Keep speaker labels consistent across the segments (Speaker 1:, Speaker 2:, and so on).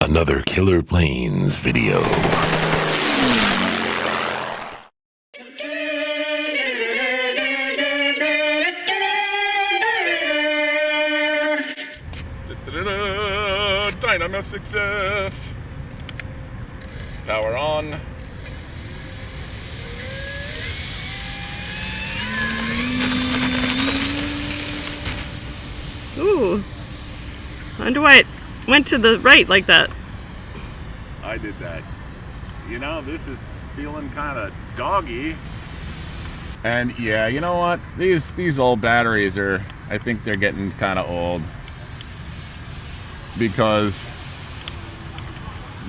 Speaker 1: another Killer Planes video.
Speaker 2: Dynam F6F. Power on.
Speaker 3: Ooh. I wonder why it went to the right like that.
Speaker 2: I did that. You know, this is feeling kind of doggy. And yeah, you know what? These old batteries are, I think they're getting kind of old. Because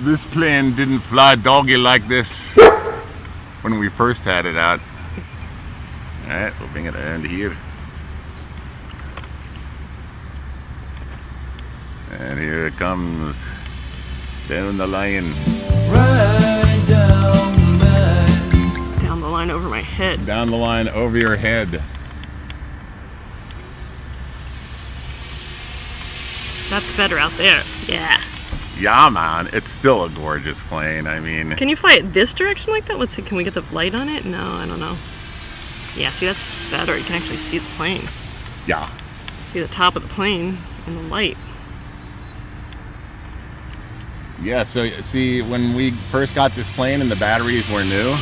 Speaker 2: this plane didn't fly doggy like this when we first had it out. Alright, we'll bring it around here. And here it comes down the line.
Speaker 3: Right down the line over my head.
Speaker 2: Down the line over your head.
Speaker 3: That's better out there. Yeah.
Speaker 2: Yeah, man. It's still a gorgeous plane. I mean...
Speaker 3: Can you fly it this direction like that? Let's see. Can we get the light on it? No, I don't know. Yeah, see, that's better. You can actually see the plane.
Speaker 2: Yeah.
Speaker 3: See the top of the plane and the light.
Speaker 2: Yeah, so see, when we first got this plane and the batteries were new,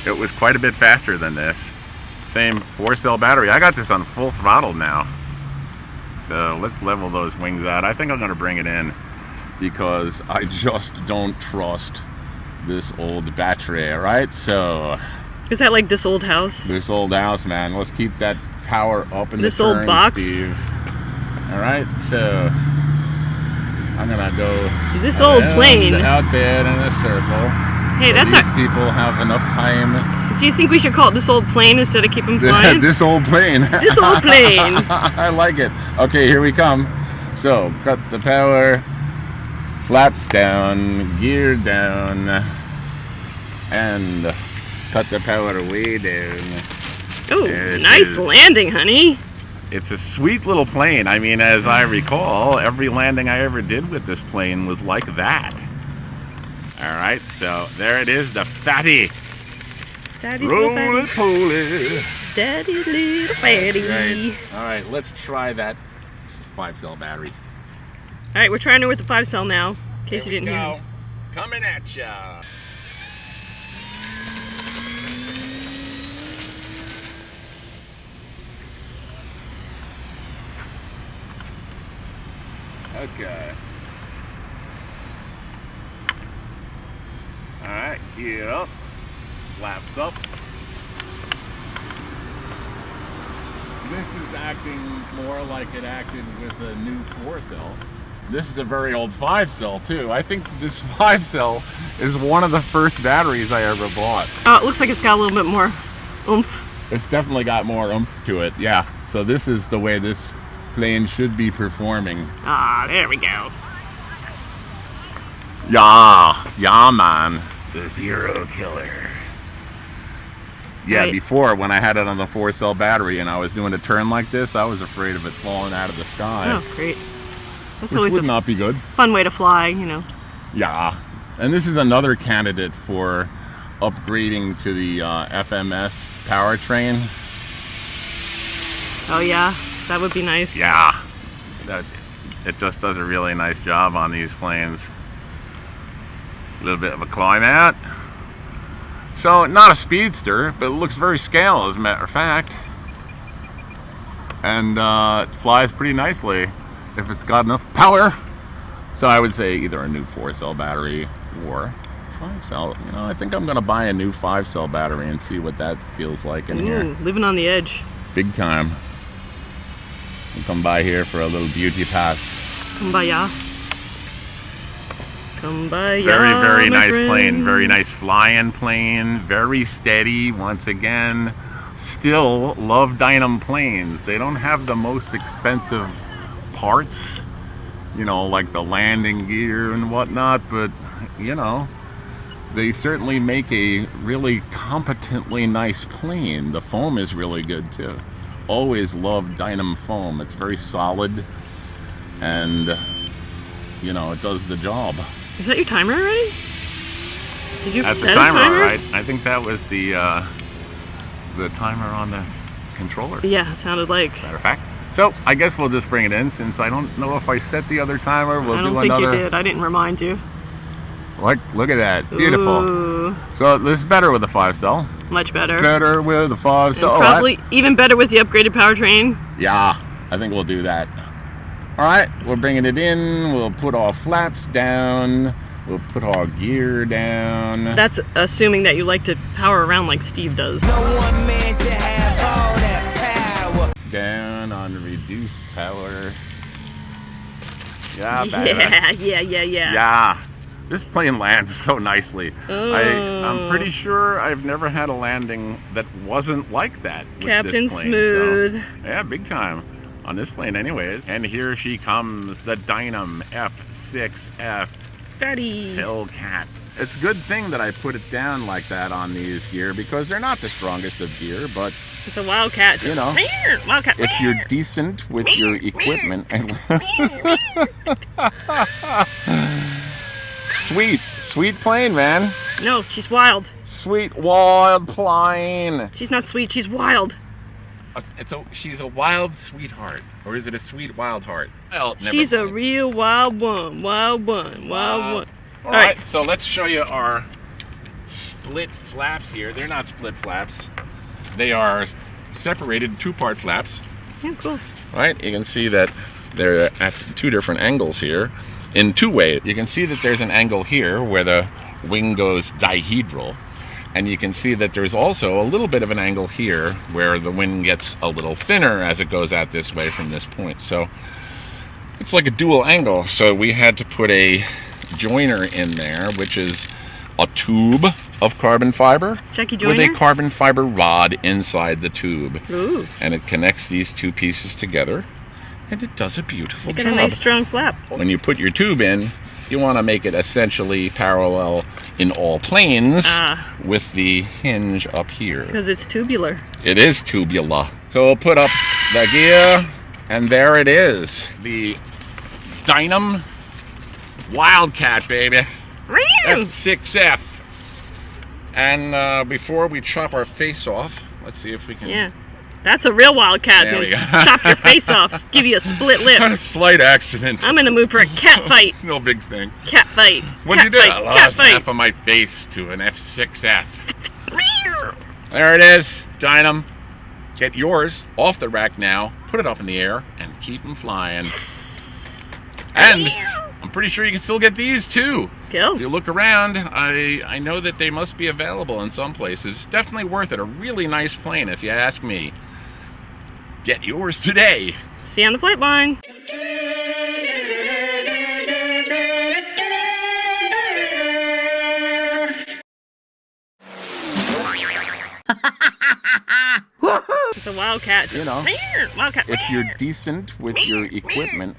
Speaker 2: it was quite a bit faster than this. Same 4-cell battery. I got this on full throttle now. So let's level those wings out. I think I'm going to bring it in because I just don't trust this old battery, alright? So...
Speaker 3: Is that like this old house?
Speaker 2: This old house, man. Let's keep that power up in
Speaker 3: this
Speaker 2: the turn,
Speaker 3: old box?
Speaker 2: Steve. Alright, so... I'm gonna go
Speaker 3: this old plane
Speaker 2: out there in a circle.
Speaker 3: Hey,
Speaker 2: so
Speaker 3: that's
Speaker 2: these people have enough time.
Speaker 3: Do you think we should call it this old plane instead of keep them flying?
Speaker 2: This old plane.
Speaker 3: This old plane.
Speaker 2: I like it. Okay, here we come. So, cut the power, flaps down, gear down, and cut the power way down.
Speaker 3: Oh, nice landing, honey.
Speaker 2: It's a sweet little plane. I mean, as I recall, every landing I ever did with this plane was like that. Alright, so there it is, the fatty.
Speaker 3: Daddy's little fatty.
Speaker 2: Roly-poly.
Speaker 3: Daddy's little fatty.
Speaker 2: Right. Alright, let's try that 5-cell battery.
Speaker 3: Alright, we're trying it with the 5-cell now, in case you didn't hear me.
Speaker 2: Coming at ya. Okay. Alright, gear up. Flaps up. This is acting more like it acted with a new 4-cell. This is a very old 5-cell too. I think this 5-cell is one of the first batteries I ever bought.
Speaker 3: Oh, it looks like it's got a little bit more oomph.
Speaker 2: It's definitely got more oomph to it, yeah. So this is the way this plane should be performing.
Speaker 3: Ah, there we go.
Speaker 2: Yeah, man. The Zero Killer. Yeah,
Speaker 3: right.
Speaker 2: Before, when I had it on the 4-cell battery and I was doing a turn like this, I was afraid of it falling out of the sky.
Speaker 3: Oh, great. That's
Speaker 2: which
Speaker 3: always
Speaker 2: would
Speaker 3: a
Speaker 2: not be good.
Speaker 3: fun way to fly, you know.
Speaker 2: Yeah, and this is another candidate for upgrading to the FMS powertrain.
Speaker 3: Oh yeah, that would be nice.
Speaker 2: Yeah, it just does a really nice job on these planes. A little bit of a climb out. So, not a speedster, but it looks very scale as a matter of fact. And it flies pretty nicely if it's got enough power. So I would say either a new 4-cell battery or 5-cell. You know, I think I'm going to buy a new 5-cell battery and see what that feels like in here.
Speaker 3: Living on the edge.
Speaker 2: Big time. We'll come by here for a little beauty pass.
Speaker 3: Kumbaya. Kumbaya.
Speaker 2: Very, very nice
Speaker 3: friend.
Speaker 2: plane. Very nice flying plane. Very steady once again. Still love Dynam planes. They don't have the most expensive parts, you know, like the landing gear and whatnot, but you know, they certainly make a really competently nice plane. The foam is really good too. Always loved Dynam foam. It's very solid and you know, it does the job.
Speaker 3: Is that your timer already? Did you
Speaker 2: That's
Speaker 3: set
Speaker 2: the
Speaker 3: a
Speaker 2: timer,
Speaker 3: timer?
Speaker 2: right? I think that was the timer on the controller.
Speaker 3: Yeah, sounded like.
Speaker 2: Matter of fact. So I guess we'll just bring it in since I don't know if I set the other timer. We'll
Speaker 3: I don't
Speaker 2: do
Speaker 3: think
Speaker 2: another.
Speaker 3: you did. I didn't remind you.
Speaker 2: Look at that. Beautiful.
Speaker 3: Ooh,
Speaker 2: So this is better with the 5-cell.
Speaker 3: much better.
Speaker 2: Better with the 5-cell.
Speaker 3: And probably even better with the upgraded powertrain.
Speaker 2: Yeah, I think we'll do that. All right, we're bringing it in. We'll put our flaps down. We'll put our gear down.
Speaker 3: That's assuming that you like to power around like Steve does.
Speaker 4: No one man should have all that power.
Speaker 2: Down on reduced power. Yeah, baby.
Speaker 3: Yeah.
Speaker 2: Yeah. This plane lands so nicely.
Speaker 3: Oh.
Speaker 2: I'm pretty sure I've never had a landing that wasn't like that with
Speaker 3: Captain
Speaker 2: this plane.
Speaker 3: Smooth.
Speaker 2: So, yeah, big time on this plane anyways. And here she comes, the Dynam F6F
Speaker 3: Fatty.
Speaker 2: Hellcat. It's a good thing that I put it down like that on these gear because they're not the strongest of gear, but
Speaker 3: It's a Wildcat.
Speaker 2: you know,
Speaker 3: Wildcat.
Speaker 2: if you're decent with your equipment sweet plane, man.
Speaker 3: No, she's wild.
Speaker 2: Sweet wild plane.
Speaker 3: She's not sweet, she's wild.
Speaker 2: She's a wild sweetheart, or is it a sweet wild heart? Well, never
Speaker 3: She's a
Speaker 2: mind.
Speaker 3: real wild one. Wild one.
Speaker 2: All right, so let's show you our split flaps here. They're not split flaps. They are separated two-part flaps.
Speaker 3: Yeah, cool.
Speaker 2: Right, you can see that they're at two different angles here in two ways. You can see that there's an angle here where the wing goes dihedral, and you can see that there's also a little bit of an angle here where the wing gets a little thinner as it goes out this way from this point. So it's like a dual angle. So we had to put a joiner in there, which is a tube of carbon fiber
Speaker 3: Jackie
Speaker 2: with
Speaker 3: Joyner?
Speaker 2: a carbon fiber rod inside the tube.
Speaker 3: Ooh.
Speaker 2: And it connects these two pieces together, and it does a beautiful
Speaker 3: Got
Speaker 2: job.
Speaker 3: a nice strong flap.
Speaker 2: When you put your tube in, you want to make it essentially parallel in all planes with the hinge up here.
Speaker 3: Because it's tubular.
Speaker 2: It is tubular. So we'll put up the gear, and there it is. The Dynam Wildcat, baby. F6F. And before we chop our face off, let's see if we can...
Speaker 3: Yeah. That's a real Wildcat.
Speaker 2: There we
Speaker 3: Dude.
Speaker 2: go.
Speaker 3: Chop your face off. Give you a split lip.
Speaker 2: Had a slight accident.
Speaker 3: I'm in the mood for a cat fight.
Speaker 2: No big thing.
Speaker 3: Cat fight.
Speaker 2: What'd you do?
Speaker 3: Fight.
Speaker 2: I
Speaker 3: Cat
Speaker 2: lost
Speaker 3: fight.
Speaker 2: half of my face to an F6F. There it is, Dynam. Get yours off the rack now, put it up in the air, and keep them flying. And I'm pretty sure you can still get these too.
Speaker 3: Go.
Speaker 2: If you look around, I know that they must be available in some places. Definitely worth it. A really nice plane, if you ask me. Get yours today.
Speaker 3: See you on the flight line. It's a Wildcat.
Speaker 2: You know,
Speaker 3: Wildcat.
Speaker 2: if you're decent with your equipment